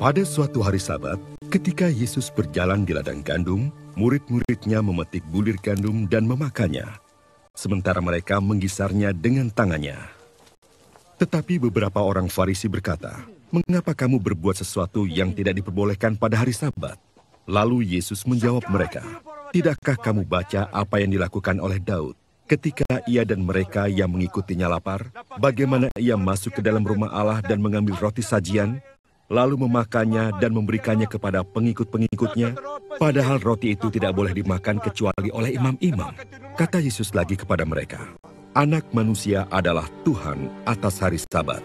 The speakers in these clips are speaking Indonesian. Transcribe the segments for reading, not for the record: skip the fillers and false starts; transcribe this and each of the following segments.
Pada suatu hari Sabat, ketika Yesus berjalan di ladang gandum, murid-muridnya memetik bulir gandum dan memakannya, sementara mereka menggisarnya dengan tangannya. Tetapi beberapa orang Farisi berkata, "Mengapa kamu berbuat sesuatu yang tidak diperbolehkan pada hari Sabat?" Lalu Yesus menjawab mereka, "Tidakkah kamu baca apa yang dilakukan oleh Daud ketika ia dan mereka yang mengikutinya lapar? Bagaimana ia masuk ke dalam rumah Allah dan mengambil roti sajian, lalu memakannya dan memberikannya kepada pengikut-pengikutnya, padahal roti itu tidak boleh dimakan kecuali oleh imam-imam." Kata Yesus lagi kepada mereka, "Anak manusia adalah Tuhan atas hari Sabat."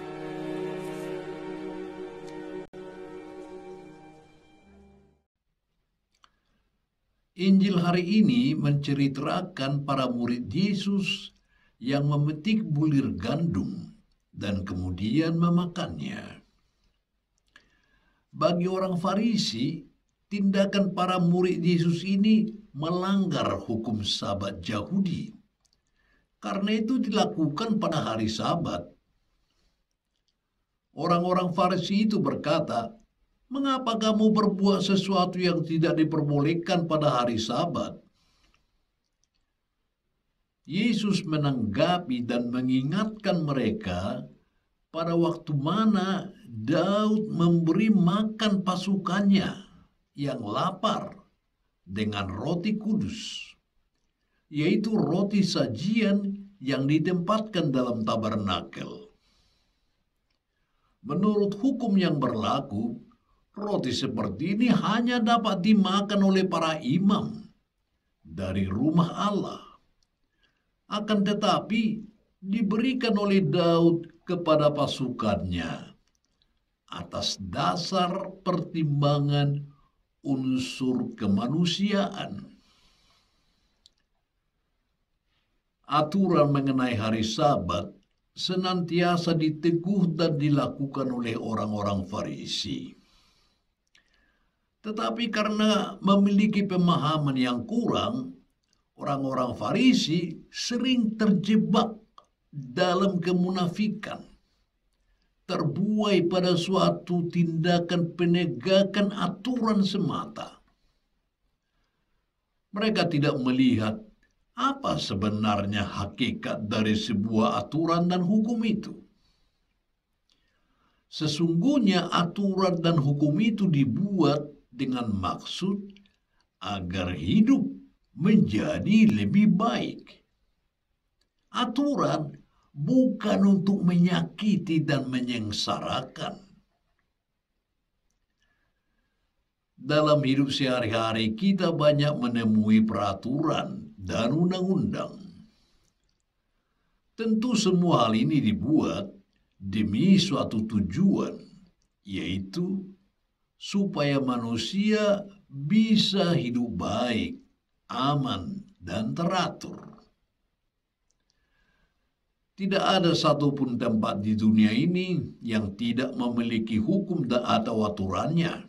Injil hari ini menceritakan para murid Yesus yang memetik bulir gandum dan kemudian memakannya. Bagi orang Farisi, tindakan para murid Yesus ini melanggar hukum Sabat Yahudi. Karena itu dilakukan pada hari Sabat. Orang-orang Farisi itu berkata, "Mengapa kamu berbuat sesuatu yang tidak diperbolehkan pada hari Sabat?" Yesus menanggapi dan mengingatkan mereka pada waktu mana Daud memberi makan pasukannya yang lapar dengan roti kudus, yaitu roti sajian yang ditempatkan dalam tabernakel. Menurut hukum yang berlaku, roti seperti ini hanya dapat dimakan oleh para imam dari rumah Allah. Akan tetapi diberikan oleh Daud kepada pasukannya atas dasar pertimbangan unsur kemanusiaan. Aturan mengenai hari Sabat senantiasa diteguh dan dilakukan oleh orang-orang Farisi. Tetapi karena memiliki pemahaman yang kurang, orang-orang Farisi sering terjebak dalam kemunafikan, terbuai pada suatu tindakan penegakan aturan semata. Mereka tidak melihat apa sebenarnya hakikat dari sebuah aturan dan hukum itu. Sesungguhnya aturan dan hukum itu dibuat dengan maksud agar hidup menjadi lebih baik. Aturan bukan untuk menyakiti dan menyengsarakan. Dalam hidup sehari-hari kita banyak menemui peraturan dan undang-undang. Tentu semua hal ini dibuat demi suatu tujuan, yaitu supaya manusia bisa hidup baik, aman, dan teratur. Tidak ada satupun tempat di dunia ini yang tidak memiliki hukum atau aturannya.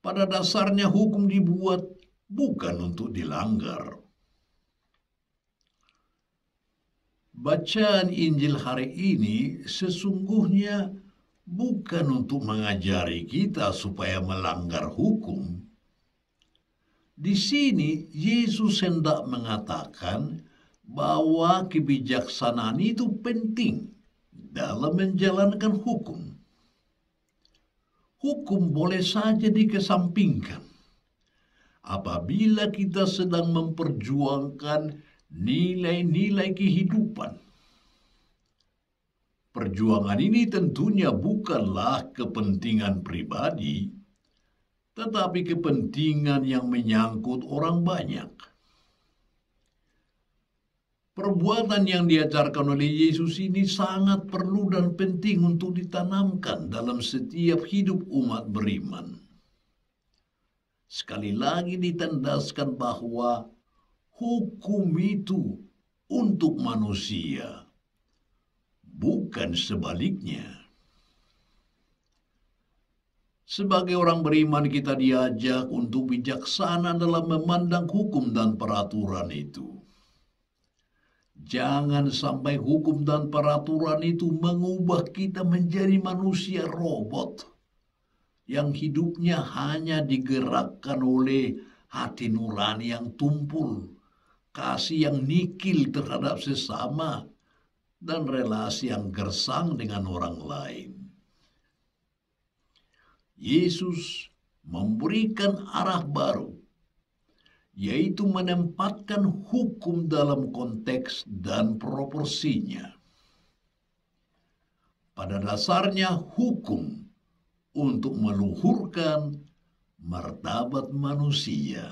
Pada dasarnya hukum dibuat bukan untuk dilanggar. Bacaan Injil hari ini sesungguhnya bukan untuk mengajari kita supaya melanggar hukum. Di sini Yesus hendak mengatakan bahwa kebijaksanaan itu penting dalam menjalankan hukum. Hukum boleh saja dikesampingkan apabila kita sedang memperjuangkan nilai-nilai kehidupan. Perjuangan ini tentunya bukanlah kepentingan pribadi, tetapi kepentingan yang menyangkut orang banyak. Perbuatan yang diajarkan oleh Yesus ini sangat perlu dan penting untuk ditanamkan dalam setiap hidup umat beriman. Sekali lagi ditandaskan bahwa hukum itu untuk manusia, bukan sebaliknya. Sebagai orang beriman kita diajak untuk bijaksana dalam memandang hukum dan peraturan itu. Jangan sampai hukum dan peraturan itu mengubah kita menjadi manusia robot yang hidupnya hanya digerakkan oleh hati nurani yang tumpul, kasih yang nikil terhadap sesama, dan relasi yang gersang dengan orang lain. Yesus memberikan arah baru, yaitu menempatkan hukum dalam konteks dan proporsinya. Pada dasarnya hukum untuk meluhurkan martabat manusia.